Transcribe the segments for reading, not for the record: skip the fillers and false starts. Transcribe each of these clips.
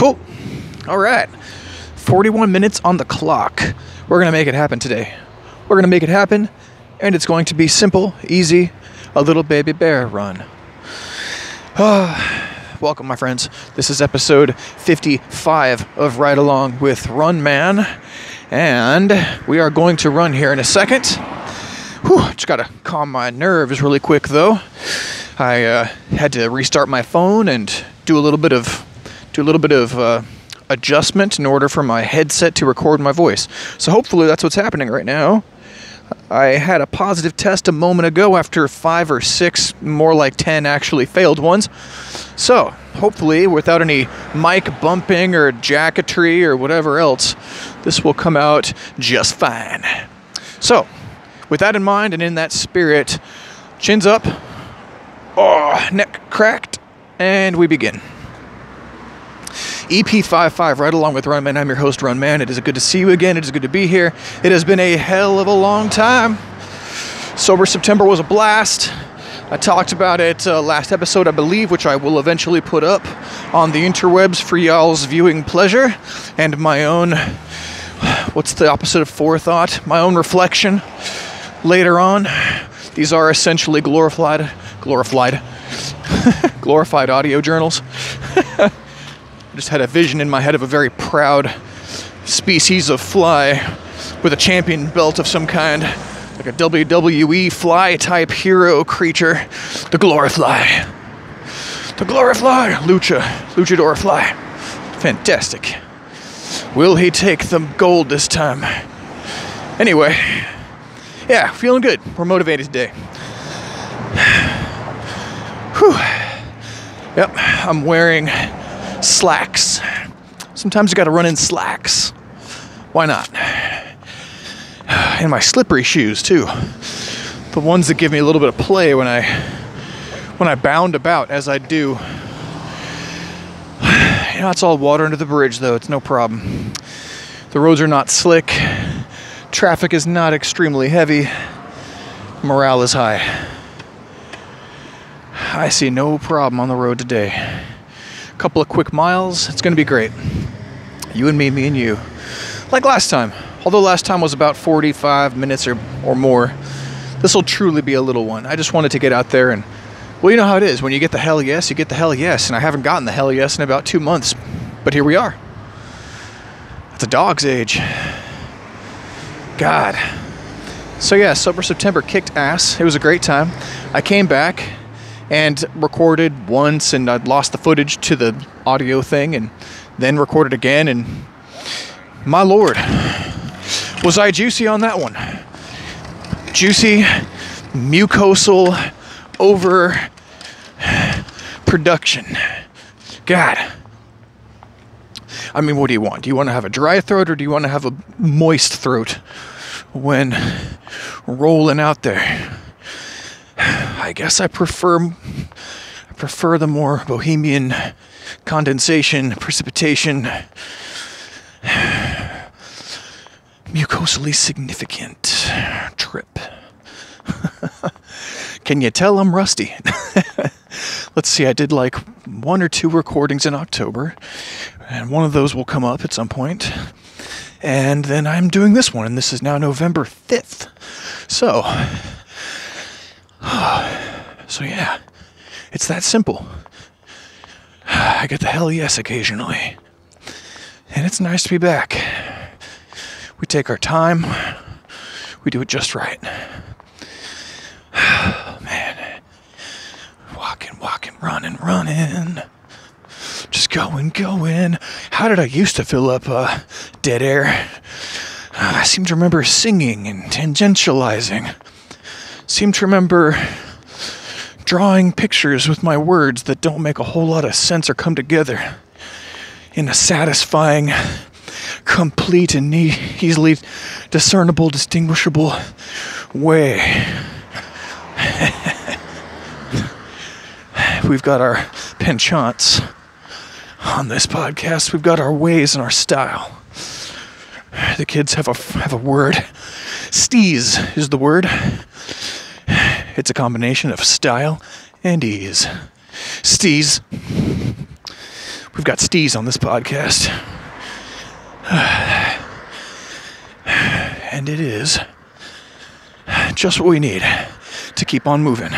Cool. All right. 41 minutes on the clock. We're going to make it happen today. We're going to make it happen, and it's going to be simple, easy, a little baby bear run. Welcome, my friends. This is episode 55 of Ride Along with Run Man, and we are going to run here in a second. Just got to calm my nerves really quick, though. I had to restart my phone and do a little bit of adjustment in order for my headset to record my voice. So hopefully that's what's happening right now. I had a positive test a moment ago after 5 or 6, more like 10 actually failed ones. So hopefully without any mic bumping or jacketry or whatever else, this will come out just fine. So with that in mind and in that spirit, chins up, neck cracked, and we begin. ep55, Right Along with Run Man. I'm your host, Run Man. It is good to see you again. It is good to be here. It has been a hell of a long time. Sober September was a blast. I talked about it last episode, I believe, which I will eventually put up on the interwebs for y'all's viewing pleasure and my own, what's the opposite of forethought? My own reflection later on. These are essentially glorified audio journals. I just had a vision in my head of a very proud species of fly with a champion belt of some kind, like a WWE fly type hero creature, the Glorifly. The Glorifly, luchador fly. Fantastic. Will he take the gold this time? Anyway, yeah, feeling good. We're motivated today. Whew. Yep, I'm wearing slacks. Sometimes you gotta run in slacks. Why not? And my slippery shoes too. The ones that give me a little bit of play when I bound about as I do. You know, it's all water under the bridge though, it's no problem. The roads are not slick. Traffic is not extremely heavy. Morale is high. I see no problem on the road today. Couple of quick miles, it's going to be great. You and me and you. Like last time. Although last time was about 45 minutes or more. This will truly be a little one. I just wanted to get out there and, well, you know how it is. When you get the hell yes, you get the hell yes. And I haven't gotten the hell yes in about 2 months. But here we are. It's a dog's age. God. So yeah, Sober September kicked ass. It was a great time. I came back and recorded once, and I'd lost the footage to the audio thing, and then recorded again, and my lord, was I juicy on that one. Juicy, mucosal, over production. God. I mean, what do you want? Do you want to have a dry throat, or do you want to have a moist throat when rolling out there? I guess I prefer the more bohemian condensation, precipitation, mucosally significant trip. Can you tell I'm rusty? Let's see, I did like 1 or 2 recordings in October, and one of those will come up at some point. And then I'm doing this one, and this is now November 5th. So yeah, it's that simple. I get the hell yes occasionally. And it's nice to be back. We take our time. We do it just right. Man. Walking, running. Just going. How did I used to fill up dead air? I seem to remember singing and tangentializing. Seem to remember drawing pictures with my words that don't make a whole lot of sense or come together in a satisfying, complete, and easily discernible, distinguishable way. We've got our penchants on this podcast. We've got our ways and our style. The kids have a word. Steez is the word. It's a combination of style and ease. Steez. We've got stees on this podcast. And it is just what we need to keep on moving.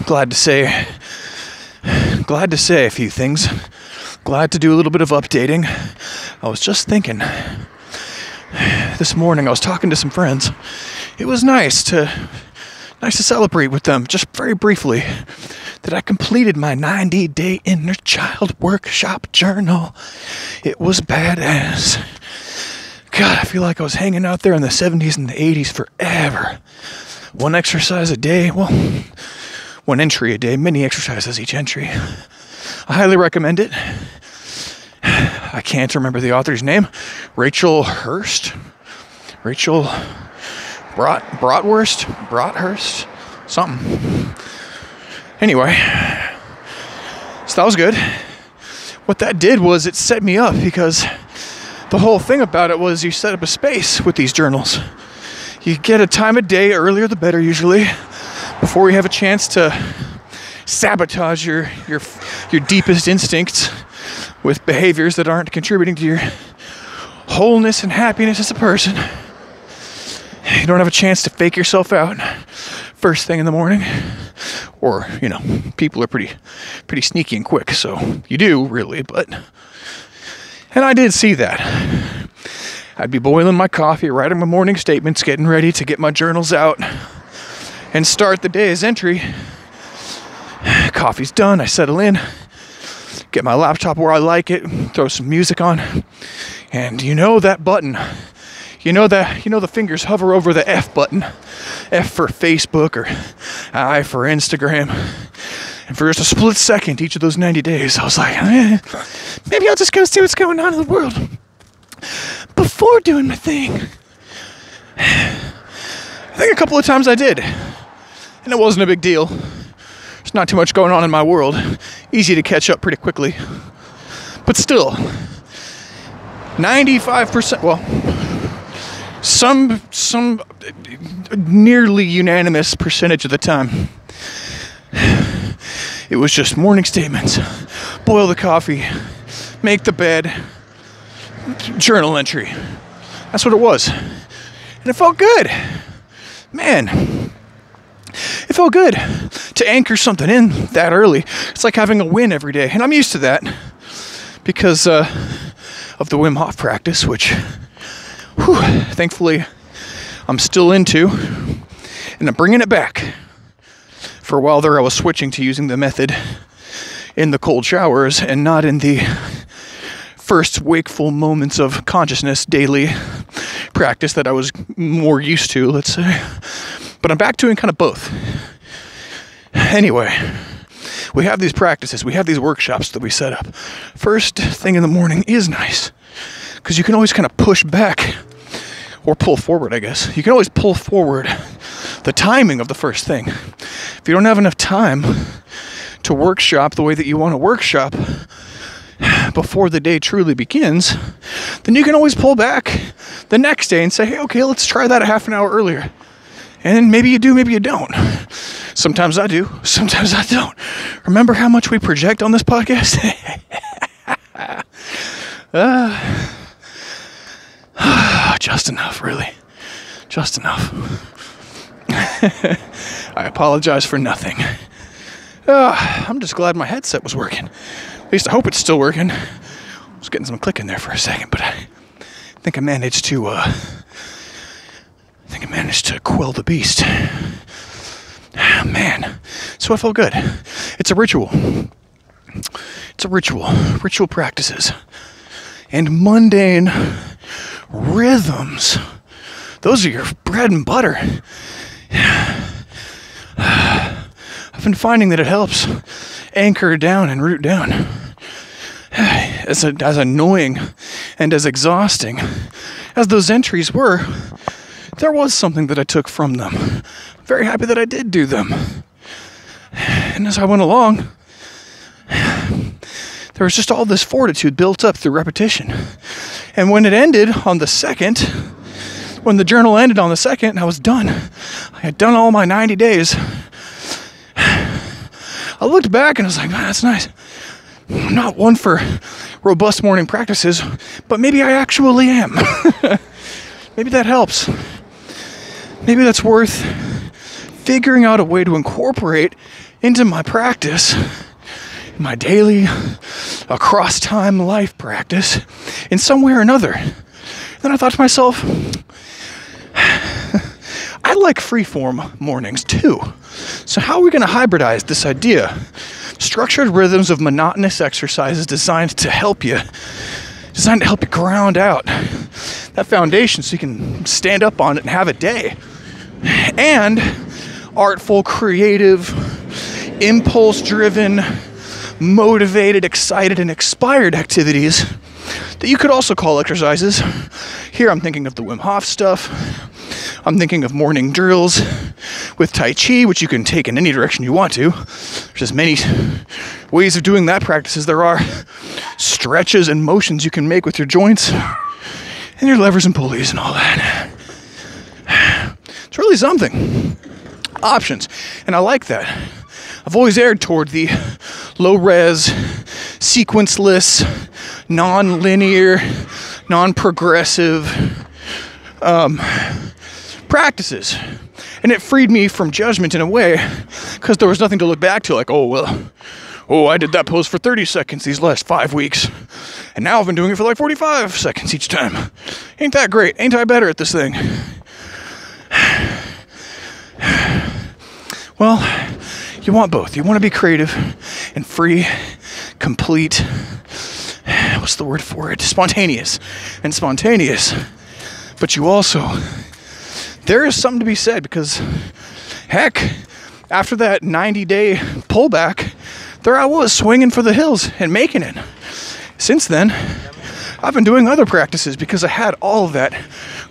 Glad to say a few things. Glad to do a little bit of updating. I was just thinking this morning, I was talking to some friends. It was nice to celebrate with them, just very briefly, that I completed my 90-day inner child workshop journal. It was badass. God, I feel like I was hanging out there in the 70s and the 80s forever. One exercise a day, well, one entry a day, many exercises each entry. I highly recommend it. I can't remember the author's name. Rachel Broadhurst, something. Anyway, so that was good. What that did was it set me up, because the whole thing about it was you set up a space with these journals. You get a time of day, earlier the better usually, before you have a chance to sabotage your deepest instincts with behaviors that aren't contributing to your wholeness and happiness as a person. You don't have a chance to fake yourself out first thing in the morning. Or, people are pretty sneaky and quick, so you do, really, but... And I did see that. I'd be boiling my coffee, writing my morning statements, getting ready to get my journals out, and start the day's entry. Coffee's done, I settle in, get my laptop where I like it, throw some music on, and that button... the fingers hover over the F button. F for Facebook or I for Instagram. And for just a split second each of those 90 days, I was like, maybe I'll just go see what's going on in the world before doing my thing. I think a couple of times I did. And it wasn't a big deal. There's not too much going on in my world. Easy to catch up pretty quickly. But still, 95%, well... Some nearly unanimous percentage of the time, it was just morning statements, boil the coffee, make the bed, journal entry. That's what it was. And it felt good. Man, it felt good to anchor something in that early. It's like having a win every day. And I'm used to that because of the Wim Hof practice, which... thankfully, I'm still into, and I'm bringing it back. For a while there, I was switching to using the method in the cold showers and not in the first wakeful moments of consciousness daily practice that I was more used to, let's say. But I'm back doing kind of both. Anyway, we have these practices, we have these workshops that we set up. First thing in the morning is nice, because you can always kind of push back, or pull forward, I guess. You can always pull forward the timing of the first thing. If you don't have enough time to workshop the way that you want to workshop before the day truly begins, then you can always pull back the next day and say, hey, okay, let's try that a half an hour earlier. And maybe you do, maybe you don't. Sometimes I do, sometimes I don't. Remember how much we project on this podcast? Just enough, really. Just enough. I apologize for nothing. I'm just glad my headset was working. At least I hope it's still working. I was getting some clicking there for a second, but I think I managed to quell the beast. Man. So I felt good. It's a ritual. Ritual practices. And mundane rhythms. Those are your bread and butter. I've been finding that it helps anchor down and root down. As annoying and as exhausting as those entries were, there was something that I took from them. I'm very happy that I did do them. And as I went along, there was just all this fortitude built up through repetition. And when it ended on the second, when the journal ended on the second, I was done. I had done all my 90 days. I I looked back and I was like, man, that's nice. I'm not one for robust morning practices, but maybe I actually am. Maybe that helps. Maybe that's worth figuring out a way to incorporate into my practice, my daily, across time life practice, in some way or another. Then I thought to myself, I like freeform mornings too. So how are we going to hybridize this idea? Structured rhythms of monotonous exercises designed to help you ground out that foundation so you can stand up on it and have a day. And artful, creative, impulse-driven, motivated, excited, and inspired activities that you could also call exercises. Here I'm thinking of the Wim Hof stuff. I'm thinking of morning drills with Tai Chi, which you can take in any direction you want to. There's as many ways of doing that practice as there are stretches and motions you can make with your joints and your levers and pulleys and all that. It's really something. Options. And I like that. I've always erred toward the low-res, sequenceless, non-linear, non-progressive practices. And it freed me from judgment in a way, because there was nothing to look back to, like, I did that pose for 30 seconds these last 5 weeks, and now I've been doing it for like 45 seconds each time. Ain't that great? Ain't I better at this thing? Well, you want both. You want to be creative and free, complete, what's the word for it? Spontaneous. But you also, there is something to be said, because heck, after that 90-day pullback, there I was swinging for the hills and making it. Since then, I've been doing other practices because I had all of that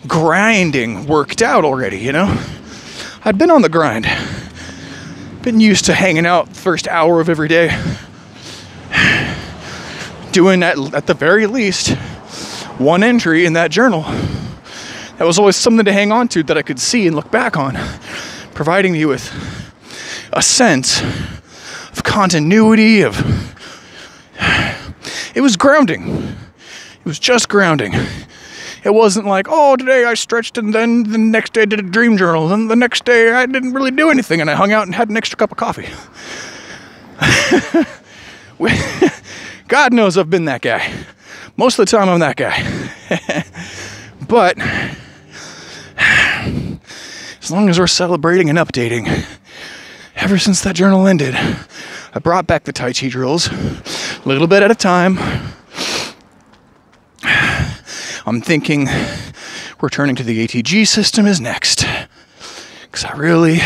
grinding worked out already, you know? I'd been on the grind. Been used to hanging out the first hour of every day. Doing that, at the very least, one entry in that journal. That was always something to hang on to that I could see and look back on, providing me with a sense of continuity, it was grounding. It was just grounding. It wasn't like, oh, today I stretched and then the next day I did a dream journal. Then the next day I didn't really do anything and I hung out and had an extra cup of coffee. God knows I've been that guy. Most of the time I'm that guy. But as long as we're celebrating and updating, ever since that journal ended, I brought back the Tai Chi drills, a little bit at a time. I'm thinking returning to the ATG system is next, because I really,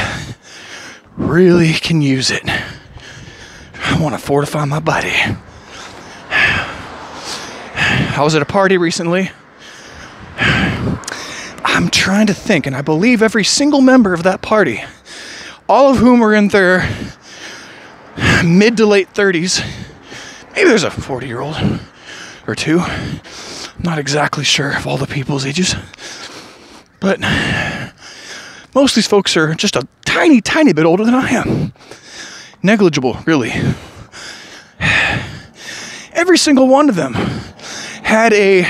really can use it. I want to fortify my body. I was at a party recently. I'm trying to think, and I believe every single member of that party, all of whom are in their mid to late 30s, maybe there's a 40-year-old or two. I'm not exactly sure of all the people's ages, but most of these folks are just a tiny, tiny bit older than I am. Negligible, really. Every single one of them had a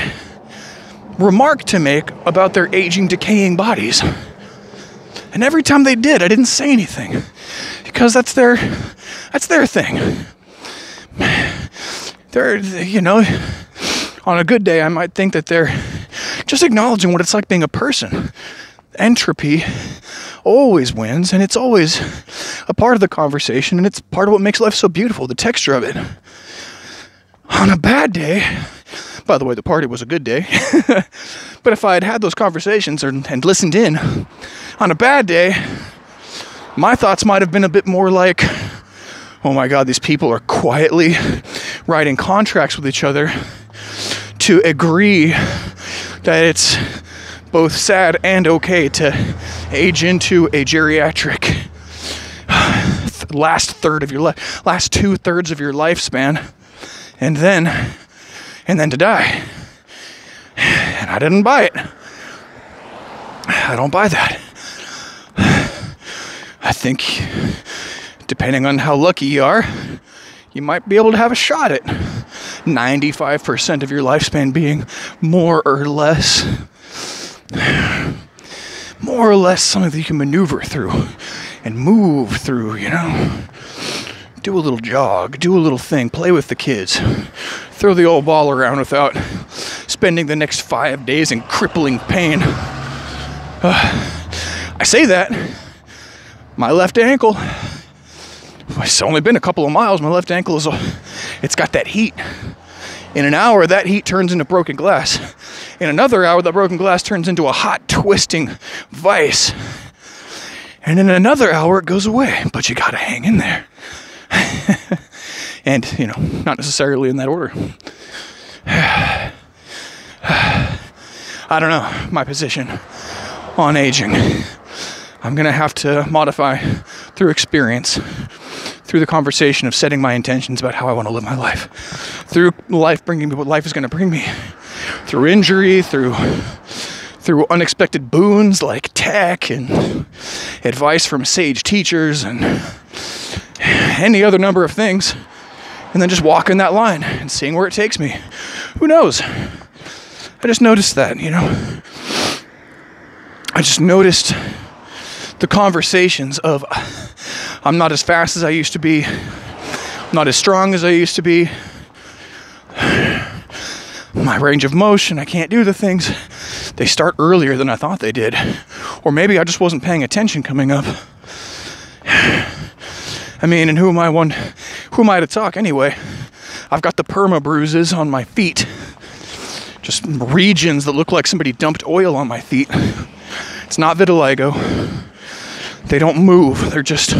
remark to make about their aging, decaying bodies. And every time they did, I didn't say anything, because that's their thing. They're, you know, on a good day, I might think that they're just acknowledging what it's like being a person. Entropy always wins, and it's always a part of the conversation, and it's part of what makes life so beautiful, the texture of it. On a bad day, by the way, the party was a good day, but if I had had those conversations and listened in, on a bad day, my thoughts might have been a bit more like, oh my God, these people are quietly writing contracts with each other to agree that it's both sad and okay to age into a geriatric last 2/3 of your lifespan, and then to die. And I didn't buy it. I don't buy that. I think depending on how lucky you are, you might be able to have a shot at 95% of your lifespan being more or less something that you can maneuver through and move through, you know. Do a little jog, do a little thing, play with the kids, throw the old ball around without spending the next 5 days in crippling pain. I say that, my left ankle, it's only been a couple of miles, my left ankle it's got that heat. In an hour, that heat turns into broken glass. In another hour, that broken glass turns into a hot, twisting vice. And in another hour, it goes away, but you gotta hang in there. And, you know, not necessarily in that order. I don't know my position on aging. I'm gonna have to modify through experience, through the conversation of setting my intentions about how I want to live my life, through life bringing me what life is going to bring me, through injury, through unexpected boons like tech and advice from sage teachers and any other number of things, and then just walking that line and seeing where it takes me. Who knows? I just noticed that, you know. I just noticed the conversations of I'm not as fast as I used to be, I'm not as strong as I used to be, my range of motion, I can't do the things. They start earlier than I thought they did. Or maybe I just wasn't paying attention coming up. I mean, and who am I to talk anyway? I've got the perma bruises on my feet. Just regions that look like somebody dumped oil on my feet. It's not vitiligo. They don't move. They're just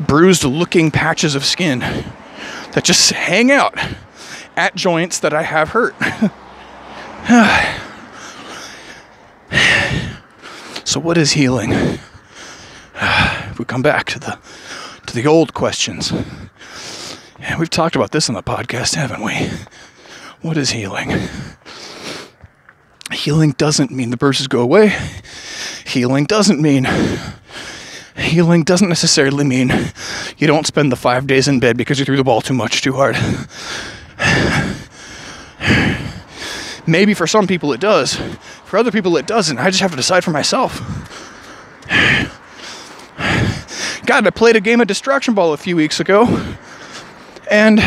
bruised looking patches of skin that just hang out at joints that I have hurt. So what is healing? If we come back to the old questions. Yeah, we've talked about this on the podcast, haven't we? What is healing? Healing doesn't mean the bruises go away. Healing doesn't necessarily mean you don't spend the 5 days in bed because you threw the ball too hard. Maybe for some people it does. For other people it doesn't. I just have to decide for myself. God, I played a game of Destruction Ball a few weeks ago, and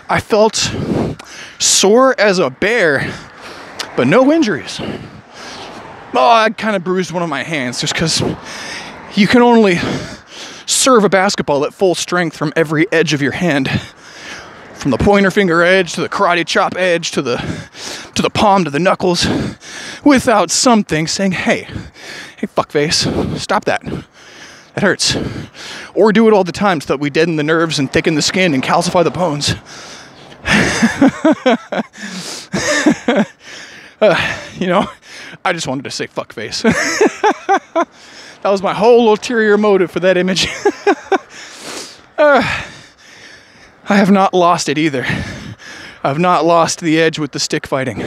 I felt sore as a bear, but no injuries. Oh, I kind of bruised one of my hands just because you can only serve a basketball at full strength from every edge of your hand. From the pointer finger edge to the karate chop edge to the palm to the knuckles, without something saying, hey fuckface, stop that. That hurts. Or do it all the time so that we deaden the nerves and thicken the skin and calcify the bones. You know, I just wanted to say fuckface. That was my whole ulterior motive for that image. I have not lost it either. I've not lost the edge with the stick fighting.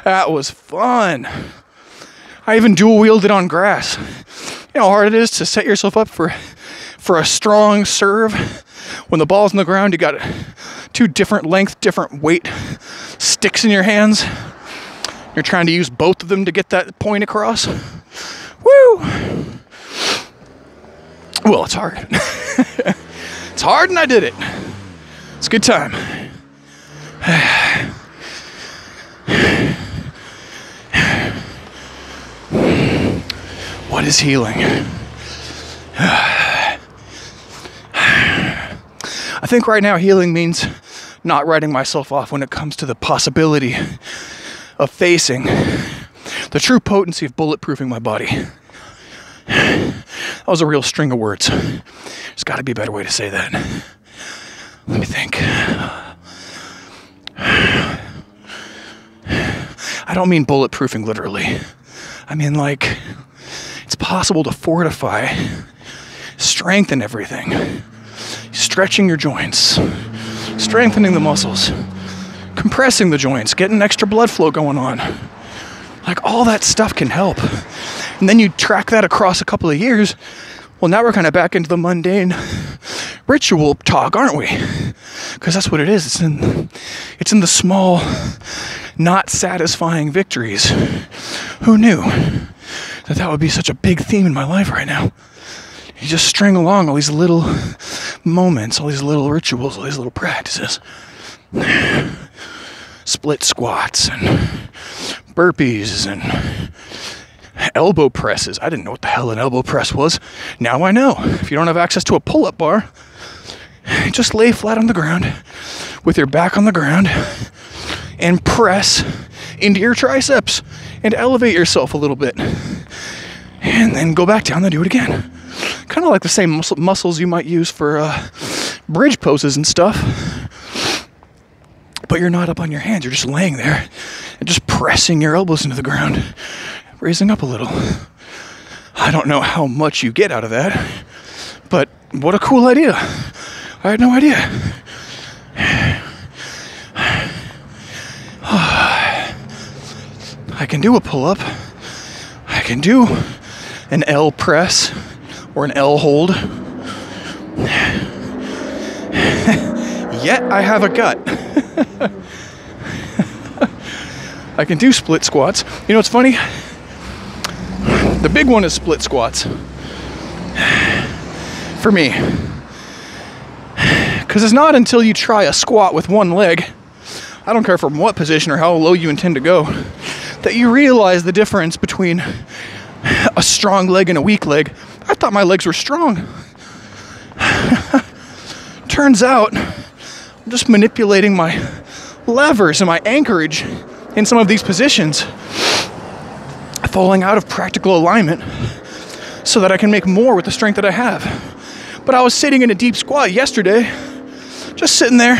That was fun. I even dual wielded on grass. You know how hard it is to set yourself up for a strong serve. When the ball's on the ground, you got 2 different length, different weight sticks in your hands. You're trying to use both of them to get that point across. Woo! Well, it's hard. It's hard and I did it. It's a good time. What is healing? I think right now healing means not writing myself off when it comes to the possibility of facing the true potency of bulletproofing my body. That was a real string of words. There's got to be a better way to say that. Let me think. I don't mean bulletproofing literally. I mean like it's possible to fortify, strengthen everything. Stretching your joints, strengthening the muscles, compressing the joints, getting extra blood flow going on. Like all that stuff can help. And then you track that across a couple of years, Well, now we're kind of back into the mundane ritual talk, aren't we? Because that's what it is. It's in the small, not satisfying victories. Who knew that would be such a big theme in my life right now? You just string along all these little moments, all these little rituals, all these little practices. Split squats and burpees and elbow presses. I didn't know what the hell an elbow press was. Now I know. If you don't have access to a pull-up bar, just lay flat on the ground with your back on the ground and press into your triceps and elevate yourself a little bit. And then go back down and do it again. Kind of like the same muscles you might use for bridge poses and stuff. But you're not up on your hands. You're just laying there and just pressing your elbows into the ground, raising up a little. I don't know how much you get out of that, but what a cool idea. I had no idea. I can do a pull-up. I can do an L press or an L hold. Yet I have a gut. I can do split squats. You know what's funny? The big one is split squats. For me. Because it's not until you try a squat with one leg, I don't care from what position or how low you intend to go, that you realize the difference between a strong leg and a weak leg. I thought my legs were strong. Turns out, I'm just manipulating my levers and my anchorage in some of these positions, falling out of practical alignment so that I can make more with the strength that I have. But I was sitting in a deep squat yesterday, just sitting there,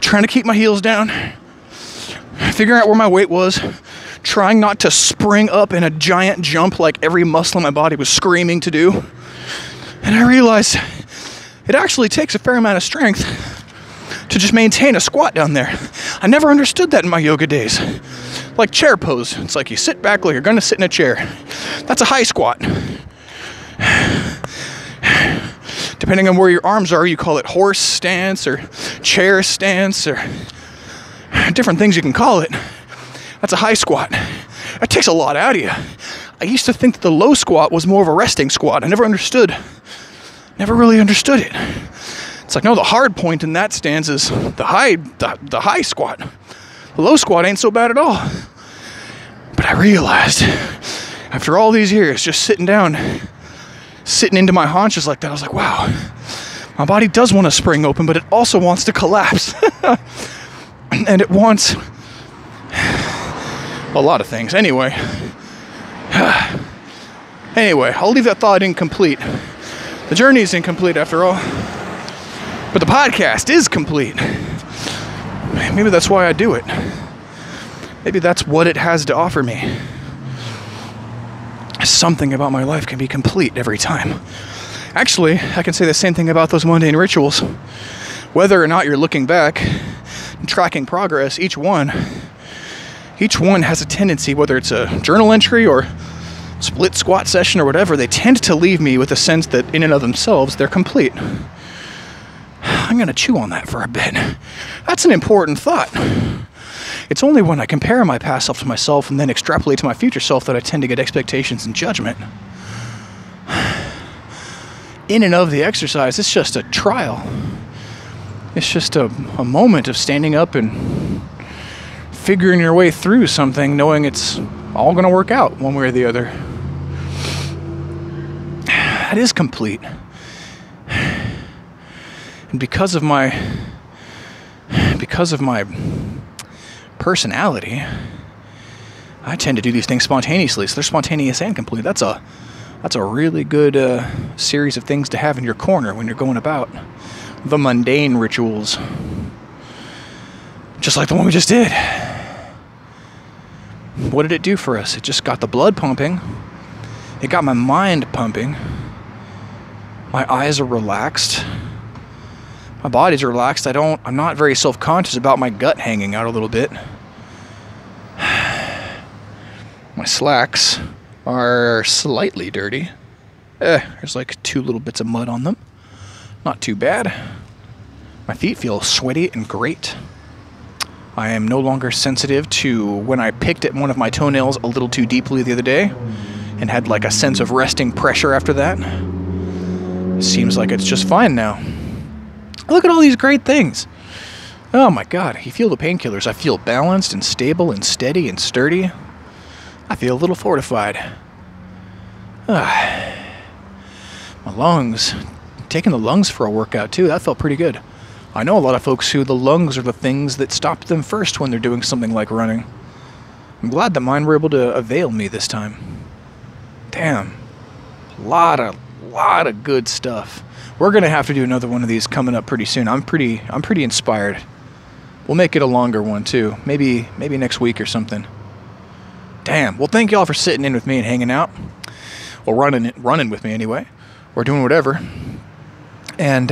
trying to keep my heels down, figuring out where my weight was, trying not to spring up in a giant jump like every muscle in my body was screaming to do. And I realized it actually takes a fair amount of strength to just maintain a squat down there. I never understood that in my yoga days. Like chair pose. It's like you sit back like you're going to sit in a chair. That's a high squat. Depending on where your arms are, you call it horse stance or chair stance or different things you can call it. That's a high squat. That takes a lot out of you. I used to think that the low squat was more of a resting squat. I never really understood it. It's like, no, the hard point in that stance is the high squat. The low squat ain't so bad at all. But I realized, after all these years, just sitting down, sitting into my haunches like that, I was like, wow, my body does want to spring open, but it also wants to collapse. And it wants a lot of things. Anyway, I'll leave that thought incomplete. The journey is incomplete after all. But the podcast is complete. Maybe that's why I do it. Maybe that's what it has to offer me. Something about my life can be complete every time. Actually, I can say the same thing about those mundane rituals. Whether or not you're looking back and tracking progress, each one has a tendency, whether it's a journal entry or split squat session or whatever, they tend to leave me with a sense that in and of themselves, they're complete. I'm going to chew on that for a bit. That's an important thought. It's only when I compare my past self to myself and then extrapolate to my future self that I tend to get expectations and judgment. In and of the exercise, it's just a trial. It's just a moment of standing up and figuring your way through something, knowing it's all going to work out one way or the other. That is complete. And because of my personality, I tend to do these things spontaneously. So they're spontaneous and complete. That's a really good series of things to have in your corner when you're going about the mundane rituals. Just like the one we just did. What did it do for us? It just got the blood pumping. It got my mind pumping. My eyes are relaxed. My body's relaxed. I'm not very self-conscious about my gut hanging out a little bit. My slacks are slightly dirty. There's like 2 little bits of mud on them. Not too bad. My feet feel sweaty and great. I am no longer sensitive to when I picked at one of my toenails a little too deeply the other day and had like a sense of resting pressure after that. Seems like it's just fine now. Look at all these great things. Oh my god, you feel the painkillers. I feel balanced and stable and steady and sturdy. I feel a little fortified. My lungs. Taking the lungs for a workout too, that felt pretty good. I know a lot of folks who the lungs are the things that stop them first when they're doing something like running. I'm glad that mine were able to avail me this time. Damn. A lot of good stuff. We're gonna have to do another one of these coming up pretty soon. I'm pretty inspired. We'll make it a longer one too. Maybe next week or something. Damn. Well, thank y'all for sitting in with me and hanging out. Well, running with me anyway. Or doing whatever. And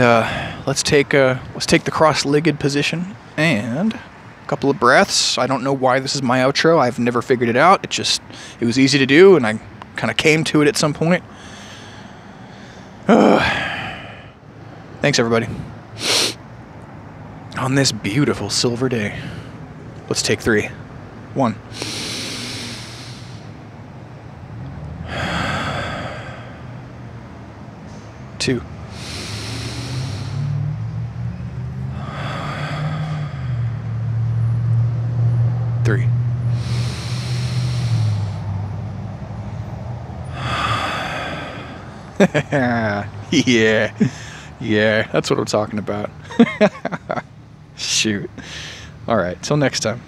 let's take the cross-legged position and a couple of breaths. I don't know why this is my outro. I've never figured it out. It was easy to do, and I kind of came to it at some point. Thanks, everybody. On this beautiful silver day. Let's take 3. 1. 2. 3. Yeah, that's what I'm talking about. Shoot. All right, till next time.